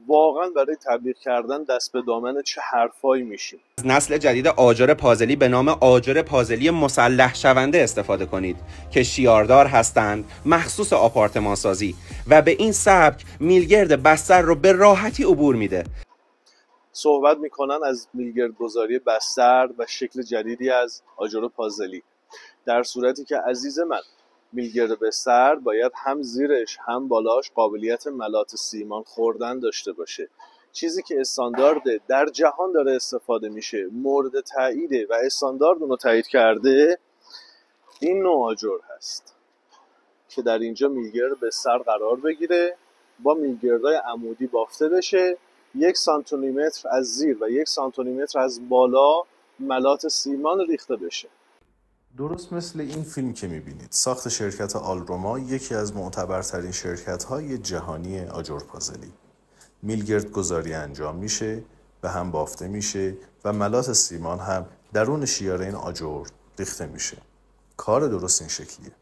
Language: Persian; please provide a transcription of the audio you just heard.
واقعا برای تبلیغ کردن دست به دامن چه حرفایی میشیم. از نسل جدید آجر پازلی به نام آجر پازلی مسلح شونده استفاده کنید که شیاردار هستند، مخصوص آپارتمان سازی و به این سبک میلگرد بستر رو به راحتی عبور میده. صحبت میکنن از میلگردگذاری بستر و شکل جدیدی از آجر پازلی، در صورتی که عزیز من میلگرد بستر باید هم زیرش هم بالاش قابلیت ملات سیمان خوردن داشته باشه. چیزی که استاندارده در جهان داره استفاده میشه، مورد تاییده و استاندارد اونو تایید کرده، این نوع آجر هست که در اینجا میلگرد بستر قرار بگیره، با میلگردهای عمودی بافته بشه، 1 سانتیمتر از زیر و 1 سانتیمتر از بالا ملات سیمان ریخته بشه. درست مثل این فیلم که میبینید، ساخت شرکت آلروما یکی از معتبرترین شرکت‌های جهانی آجرپازلی. میلگرد گذاری انجام میشه، به هم بافته میشه و ملات سیمان هم درون شیاره این آجر ریخته میشه. کار درست این شکلیه.